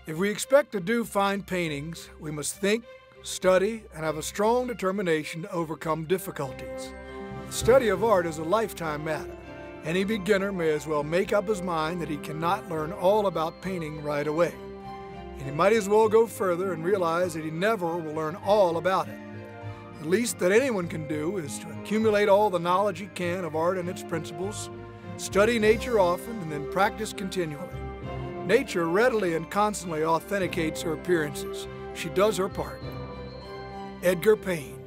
If we expect to do fine paintings, we must think, study, and have a strong determination to overcome difficulties. The study of art is a lifetime matter. Any beginner may as well make up his mind that he cannot learn all about painting right away. And he might as well go further and realize that he never will learn all about it. The least that anyone can do is to accumulate all the knowledge he can of art and its principles, study nature often, and then practice continually. Nature readily and constantly authenticates her appearances. She does her part. Edgar Payne.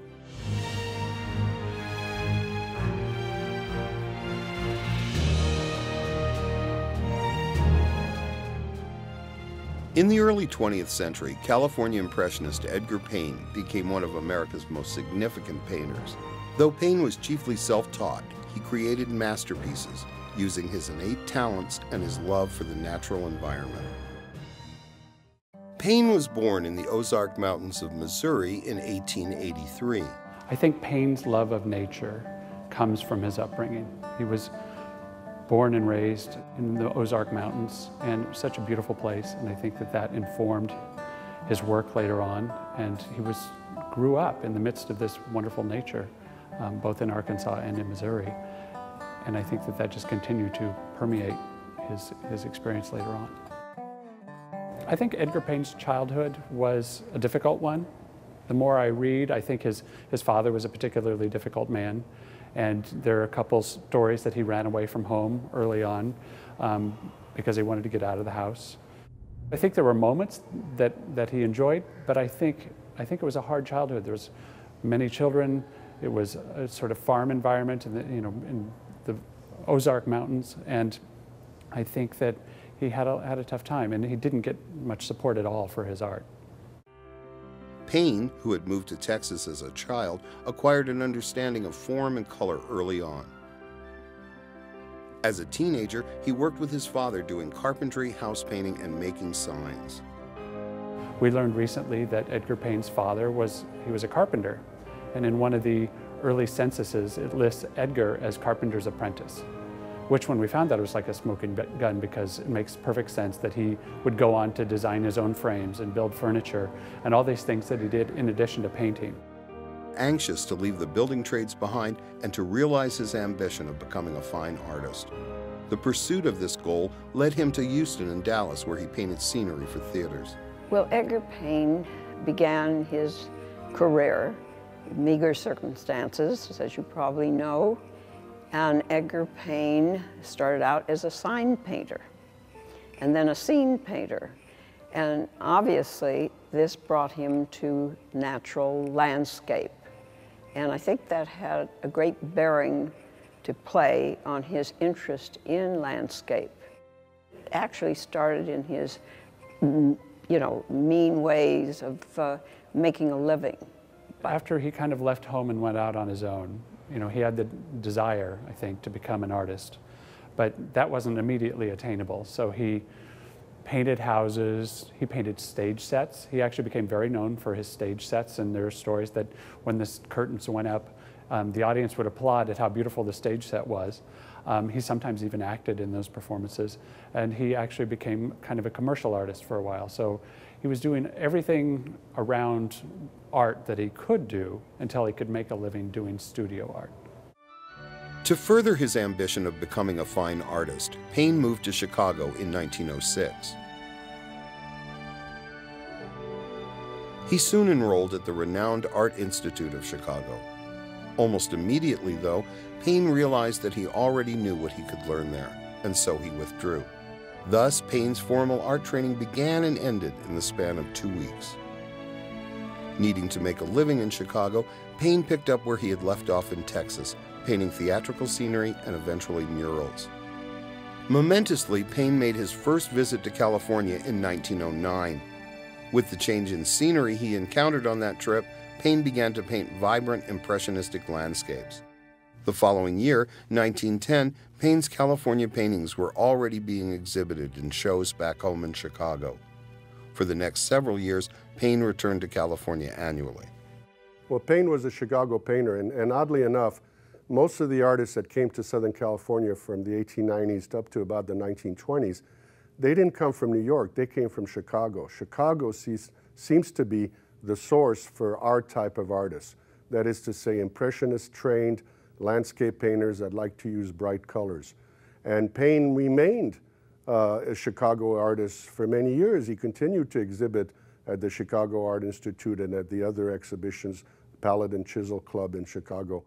In the early 20th century, California Impressionist Edgar Payne became one of America's most significant painters. Though Payne was chiefly self-taught, he created masterpieces using his innate talents and his love for the natural environment. Payne was born in the Ozark Mountains of Missouri in 1883. I think Payne's love of nature comes from his upbringing. He was born and raised in the Ozark Mountains, and it was such a beautiful place, and I think that that informed his work later on, and he grew up in the midst of this wonderful nature, both in Arkansas and in Missouri. And I think that that just continued to permeate his experience later on. I think Edgar Payne's childhood was a difficult one. The more I read, I think his father was a particularly difficult man. And there are a couple stories that he ran away from home early on because he wanted to get out of the house. I think there were moments that he enjoyed, but I think it was a hard childhood. There was many children. It was a sort of farm environment in the Ozark Mountains, and I think that he had a tough time, and he didn't get much support at all for his art. Payne, who had moved to Texas as a child, acquired an understanding of form and color early on. As a teenager, he worked with his father doing carpentry, house painting, and making signs. We learned recently that Edgar Payne's father was a carpenter, and in one of the early censuses, it lists Edgar as carpenter's apprentice, which when we found that, it was like a smoking gun, because it makes perfect sense that he would go on to design his own frames and build furniture and all these things that he did in addition to painting. Anxious to leave the building trades behind and to realize his ambition of becoming a fine artist. The pursuit of this goal led him to Houston and Dallas, where he painted scenery for theaters. Well, Edgar Payne began his career in meager circumstances, as you probably know. And Edgar Payne started out as a sign painter and then a scene painter. And obviously, this brought him to natural landscape. And I think that had a great bearing to play on his interest in landscape. It actually started in his, mean ways of making a living. After he kind of left home and went out on his own, he had the desire, I think, to become an artist, but that wasn't immediately attainable. So he painted houses, he painted stage sets. He actually became very known for his stage sets, and there are stories that when the curtains went up, the audience would applaud at how beautiful the stage set was. He sometimes even acted in those performances, and he actually became kind of a commercial artist for a while. So he was doing everything around art that he could do until he could make a living doing studio art. To further his ambition of becoming a fine artist, Payne moved to Chicago in 1906. He soon enrolled at the renowned Art Institute of Chicago. Almost immediately, though, Payne realized that he already knew what he could learn there, and so he withdrew. Thus, Payne's formal art training began and ended in the span of 2 weeks. Needing to make a living in Chicago, Payne picked up where he had left off in Texas, painting theatrical scenery and eventually murals. Momentously, Payne made his first visit to California in 1909. With the change in scenery he encountered on that trip, Payne began to paint vibrant, impressionistic landscapes. The following year, 1910, Payne's California paintings were already being exhibited in shows back home in Chicago. For the next several years, Payne returned to California annually. Well, Payne was a Chicago painter, and oddly enough, most of the artists that came to Southern California from the 1890s up to about the 1920s, they didn't come from New York, they came from Chicago. Chicago seems to be the source for our type of artists. That is to say, impressionist trained landscape painters that like to use bright colors. And Paine remained a Chicago artist for many years. He continued to exhibit at the Chicago Art Institute and at the other exhibitions, Palette and Chisel Club in Chicago.